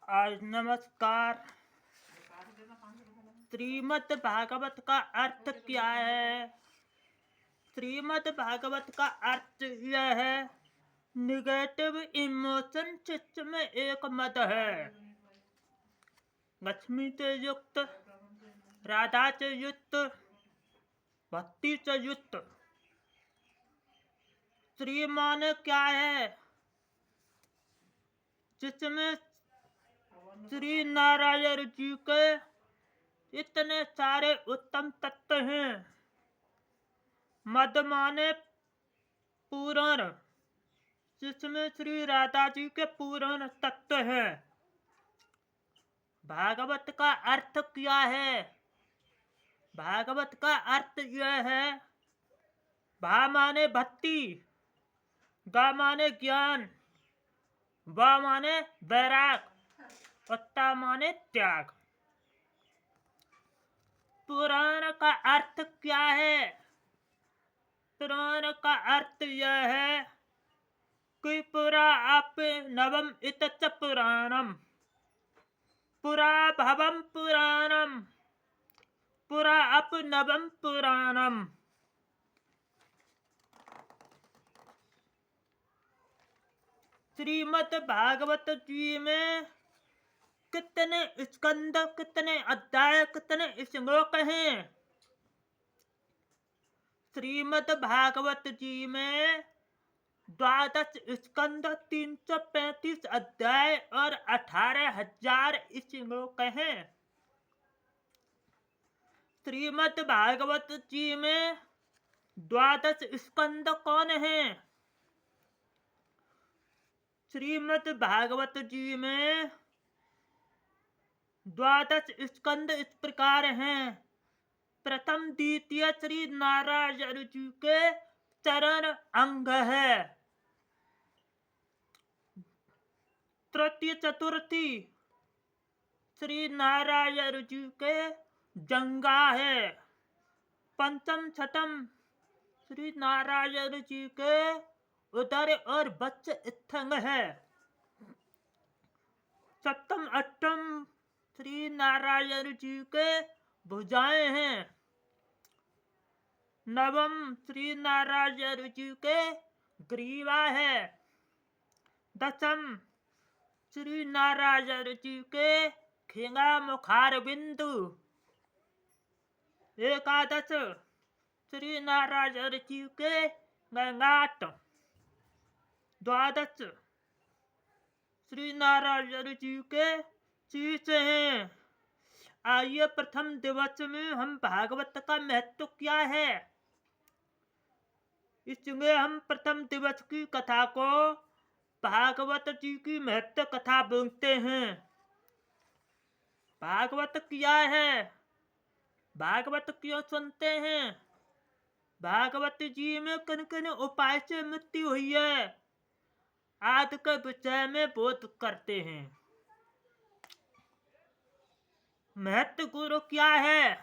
आज नमस्कार। श्रीमद् भागवत का अर्थ क्या है? श्रीमद् भागवत का अर्थ यह है, निगेटिव इमोशन चित्त में एक मद है। लक्ष्मी से युक्त, राधा से युक्त, भक्ति से युक्त। श्री माने क्या है? जिसमें श्री नारायण जी के इतने सारे उत्तम तत्व हैं। मद माने पूर्ण, जिसमें श्री राधा जी के पूर्ण तत्व हैं। भागवत का अर्थ क्या है? भागवत का अर्थ यह है, भा माने भक्ति, गा माने ज्ञान, वा माने वैराग, उत्ता माने त्याग। पुराण का अर्थ क्या है? पुराण का अर्थ यह है कि पुरा आप नवम इतच पुराणम, पुरा भवम पुराणम, पुरा अप नवम पुराणम। श्रीमद् भागवत जी में कितने स्कंद, कितने अध्याय, कितने श्लोक हैं? श्रीमद् भागवत जी में 12 स्कंद, 335 अध्याय और 18,000 श्लोक हैं। श्रीमद् भागवत जी में 12 स्कंद कौन है? श्रीमद् भागवत जी में 12 स्कंद इस प्रकार हैं। प्रथम द्वितीय श्री नारायण जी के चरण अंग है। तृतीय चतुर्थी श्री नारायण जी के जंगा है। पंचम छठम श्री नारायण जी के उदर और वक्ष स्थंग है। सप्तम अष्टम श्री नारायण जी के भुजाएं हैं। नवम श्री नारायण जी के ग्रीवा है। दसम श्री नारायण जी के खिंगा मुखार बिंदु। एकादश श्री नारायण जी के गंगाट। द्वादश श्री नारायण जी के शीश हैं। आइए प्रथम दिवस में हम भागवत का महत्व क्या है, इसमें हम प्रथम दिवस की कथा को भागवत जी की महत्व कथा बोलते हैं। भागवत क्या है? भागवत क्यों सुनते हैं? भागवत जी में किन किन उपाय से मृत्यु हुई है, आदि के विषय में बोध करते हैं। महत्व गुरु क्या है?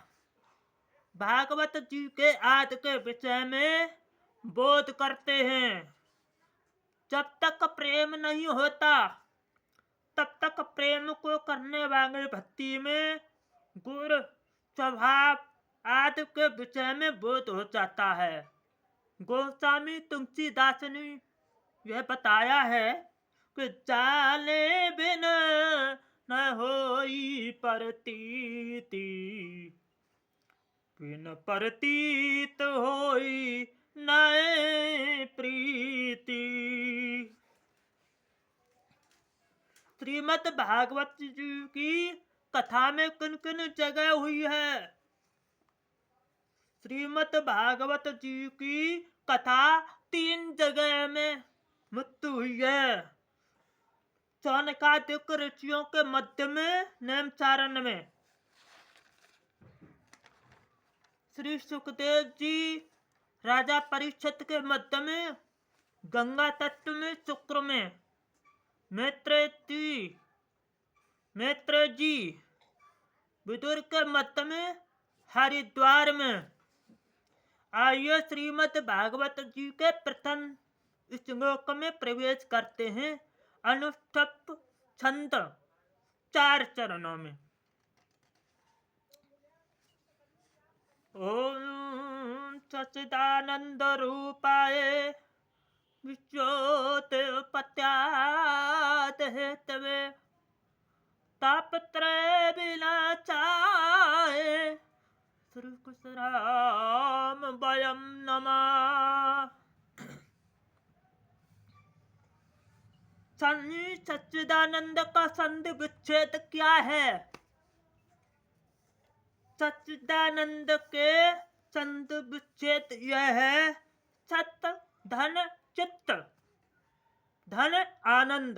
भागवत जी के आदि के विषय में बोध करते हैं। जब तक प्रेम नहीं होता, तब तक प्रेम को करने वाले भक्ति में गुण, स्वभाव आदि के विषय में बोध हो जाता है। गोस्वामी तुलसीदास ने यह बताया है कि जाले बिन न होई प्रतीति, बिन प्रतीत होई नए प्रीति। श्रीमद् भागवत जी की कथा में किन किन जगह हुई है? श्रीमद् भागवत जी की कथा 3 जगह में मृत्यु हुई है। सौनकादिक ऋषियों के मध्य में नैमिषारण्य में, श्री सुखदेव जी राजा परीक्षित के मध्य में गंगा तट में शुक्र में, मैत्रेय जी विदुर के मध्य में हरिद्वार में। आइए श्रीमद् भागवत जी के प्रथम श्लोक में प्रवेश करते हैं। अनुष्ठुप छंद 4 चरणों में। ओम सच्चिदानंद रूपाय विश्वोत्पत्त्यात् हेतवे तापत्रय विनाशाय श्री कृष्णाम वयम नमः। सच्चिदानंद का संधि विच्छेद क्या है? सच्चिदानंद के संधि विच्छेद यह है सत धन चित्त धन आनंद,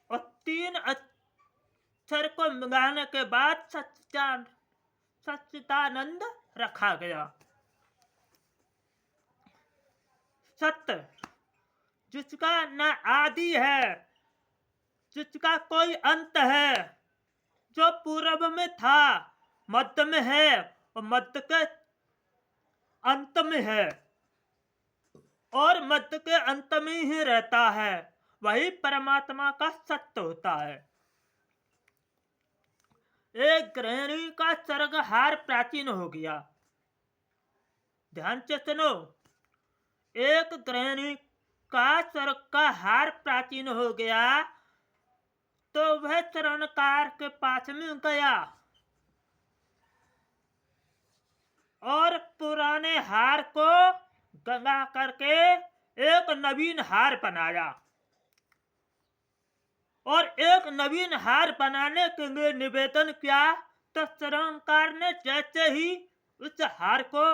और 3 अक्षर को मिलाने के बाद सच्चिदानंद रखा गया। सत्य जिसका न आदि है, जिसका कोई अंत है, जो पूर्व में था, मध्य में है और मध्य के अंत में है और मध्य के अंत में ही रहता है, वही परमात्मा का सत्य होता है। एक गृहिणी का स्वर्गहार प्राचीन हो गया। ध्यान से सुनो, एक गृहिणी का स्वर्ग का हार प्राचीन हो गया तो वह चरणकार के पास में गया और पुराने हार को गंगा करके एक नवीन हार बनाया, और एक नवीन हार बनाने के लिए निवेदन किया तो चरणकार ने जैसे ही उस हार को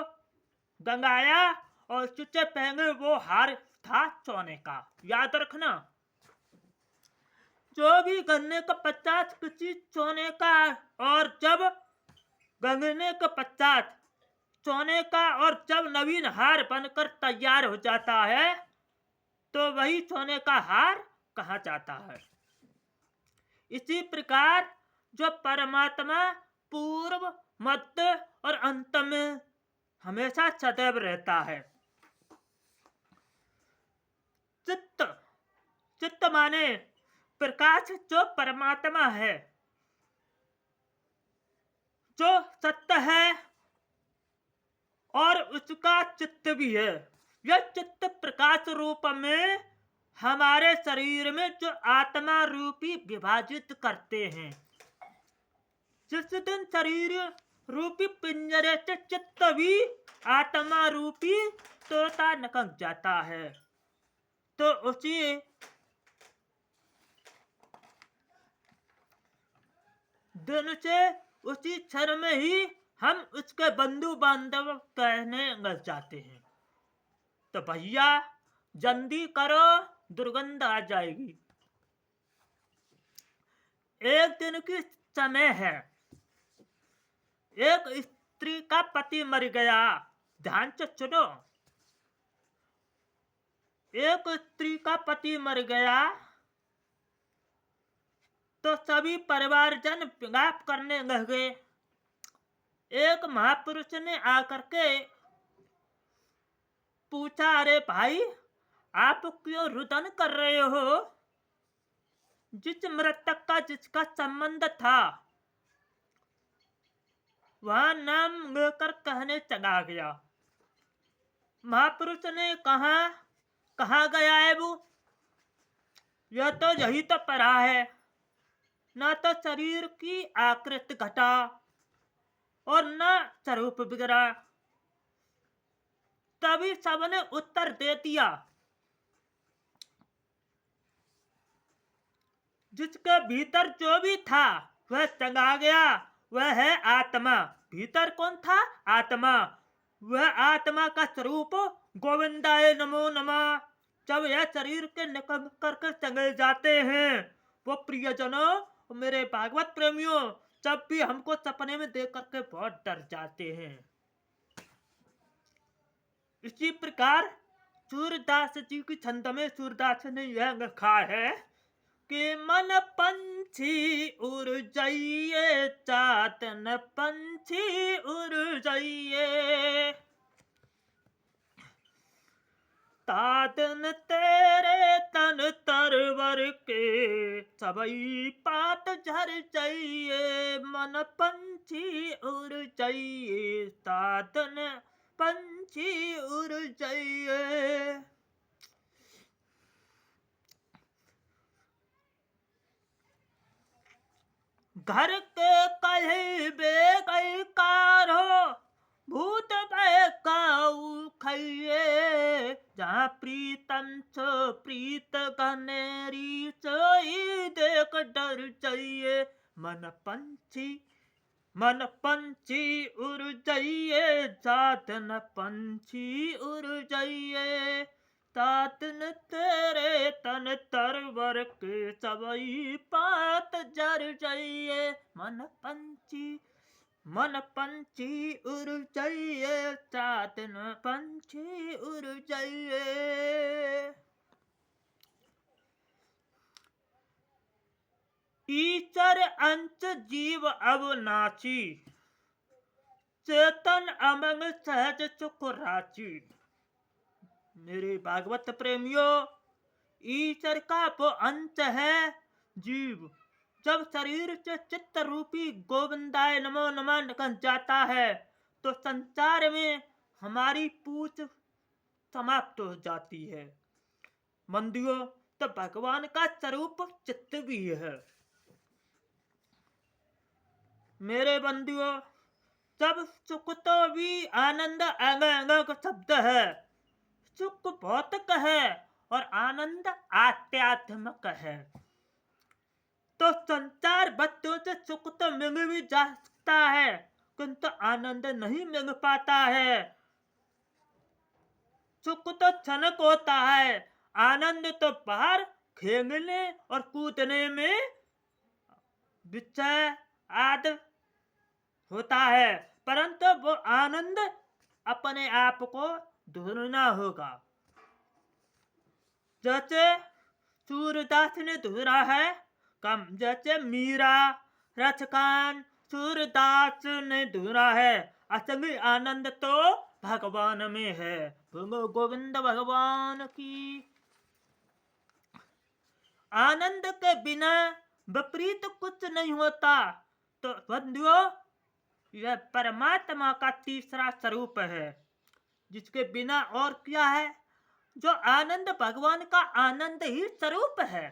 गंगाया और उससे पहले वो हार था सोने का। याद रखना, जो भी गन्ने का पश्चात किसी सोने का, और जब गंगने के पश्चात सोने का और जब नवीन हार बनकर तैयार हो जाता है तो वही सोने का हार कहा जाता है। इसी प्रकार जो परमात्मा पूर्व मध्य और अंत में हमेशा सदैव रहता है। चित्त, चित्त माने प्रकाश, जो परमात्मा है, जो सत्य है और उसका चित्त भी है। यह चित्त प्रकाश रूप में हमारे शरीर में जो आत्मा रूपी विभाजित करते हैं। जिस दिन शरीर रूपी पिंजरे से चित्त भी आत्मा रूपी तोता निकल जाता है तो उसी दिन से उसी क्षण में ही हम उसके बंधु बांधव कहने लग जाते हैं। तो भैया जल्दी करो, दुर्गंध आ जाएगी। एक दिन की समय है, एक स्त्री का पति मर गया। ध्यान से सुनो, एक स्त्री का पति मर गया तो सभी परिवारजन विलाप करने लगे। एक महापुरुष ने आकर के पूछा, अरे भाई आप क्यों रुदन कर रहे हो? जिस मृतक का जिसका संबंध था वह नाम लेकर कहने चला गया। महापुरुष ने कहा, कहाँ गया है वो? यह तो यही तो पड़ा है, न तो शरीर की आकृति घटा और न स्वरूप बिगड़ा। तभी सबने उत्तर दे दिया, जिसके भीतर जो भी था वह चला गया, वह है आत्मा। भीतर कौन था? आत्मा। वह आत्मा का स्वरूप गोविंदाय नमो नमः। जब यह शरीर के निकल करके चले जाते हैं वो प्रियजनों, मेरे भागवत प्रेमियों, जब भी हमको सपने में देख करके बहुत डर जाते हैं। इसी प्रकार सूरदास जी की छंद में सूरदास ने यह लिखा है कि मन पंछी उड़ जाइए, चातन पंछी उड़ जाइए, तातन तेरे तरवर के सबई पात झर जाइए, मन पंछी उड़ जाइए, साधन पंछी उड़ जाइए। घर के कहे बेगई कारो, भूत भय काऊ खइए, जहाँ प्रीतम छो प्रीत घनेरी, सोई देख डर जाइए। मन पंछी उड़ जाइए, साधन पंछी उड़ जाइए, तातन तेरे तन तरवर के सबई पात जर जाइए। मन पंछी उड़ जाइए, साधन पंछी उड़ जाइए। ईश्वर अंश जीव अविनाशी, चेतन अमंग सहज सुख राशि। मेरे भागवत प्रेमियों, ईश्वर का वो अंश है जीव। जब शरीर से चित्त रूपी गोविंदाय नमो नमः निकल जाता है तो संसार में हमारी पूछ समाप्त हो जाती है। बंदियों, तो भगवान का स्वरूप चित्त भी है। मेरे बंदियों, सब सुख तो भी आनंद अंग अंग का शब्द है। सुख भौतिक है और आनंद आध्यात्मिक है। तो संसार बच्चों से सुख तो मिल भी जा सकता है, किंतु आनंद नहीं मिल पाता है। सुख तो क्षणिक होता है, आनंद तो बाहर खेलने और कूदने में विषय आदि होता है, परंतु वो आनंद अपने आप को ढूंढना होगा। जैसे सूरदास ने ढूंढा है, कम जैसे मीरा रचकान सूरदास ने ढूंढा है, असली आनंद तो भगवान में है। बोलो गोविंद भगवान की। आनंद के बिना विपरीत कुछ नहीं होता। तो बंधुओं, यह परमात्मा का तीसरा स्वरूप है, जिसके बिना और क्या है। जो आनंद भगवान का आनंद ही स्वरूप है।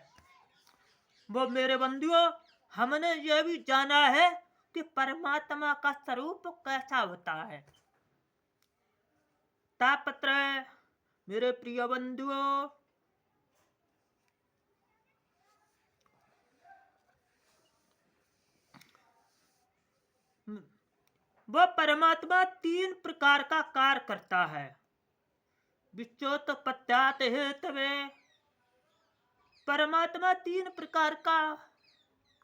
वो मेरे बंधुओं, हमने यह भी जाना है कि परमात्मा का स्वरूप कैसा होता है। तापत्र मेरे प्रिय बंधुओं, वह परमात्मा तीन प्रकार का कार्य करता है। विश्वोत्पत्त्यात् हेतवे, परमात्मा तीन प्रकार का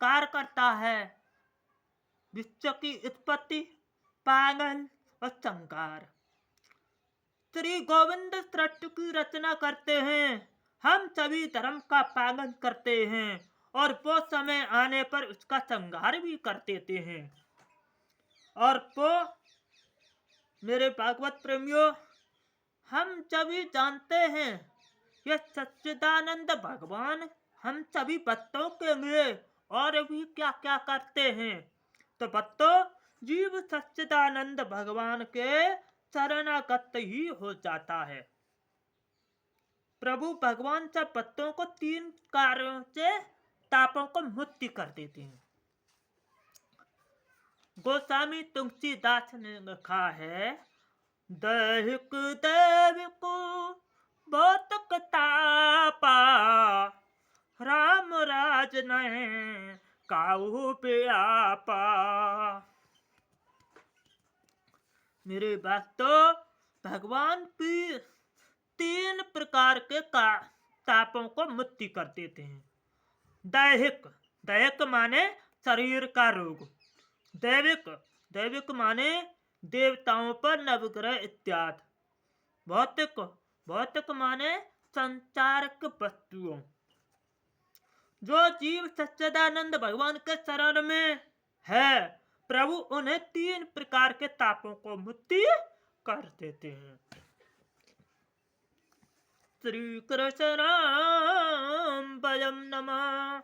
कार्य करता है। विश्व की उत्पत्ति, पालन और संहार। श्री गोविंद सृष्टि की रचना करते हैं, हम सभी धर्म का पालन करते हैं और वो समय आने पर उसका संहार भी कर देते हैं। और वो मेरे भागवत प्रेमियों, हम सभी जानते हैं यह सच्चिदानंद भगवान हम सभी भक्तों के लिए और भी क्या क्या करते हैं। तो भक्तों, जीव सच्चिदानंद भगवान के शरणागत ही हो जाता है। प्रभु भगवान सब भक्तों को तीन कार्यों से तापों को मुक्ति कर देते हैं। गोस्वामी तुलसीदास ने लिखा है, दैहिक दैविक भौतिक तापा, राम राज ने काहू पे आपा। मेरे भक्तों, भगवान की तीन प्रकार के तापों को मुक्ति कर देते हैं। दैहिक माने शरीर का रोग। दैविक माने देवताओं पर नवग्रह इत्यादि। भौतिक माने संचारक वस्तुओं। जो जीव सच्चिदानंद भगवान के शरण में है, प्रभु उन्हें तीन प्रकार के तापों को मुक्ति कर देते हैं। श्री कृष्ण भजम नमः।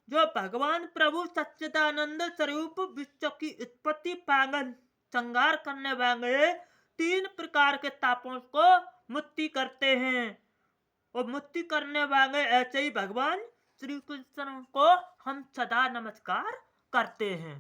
जो भगवान प्रभु सच्चिदानंद स्वरूप विश्व की उत्पत्ति पालन संहार करने वाले 3 प्रकार के तापों को मुक्ति करते हैं, और मुक्ति करने वाले ऐसे ही भगवान श्री कृष्ण को हम सदा नमस्कार करते हैं।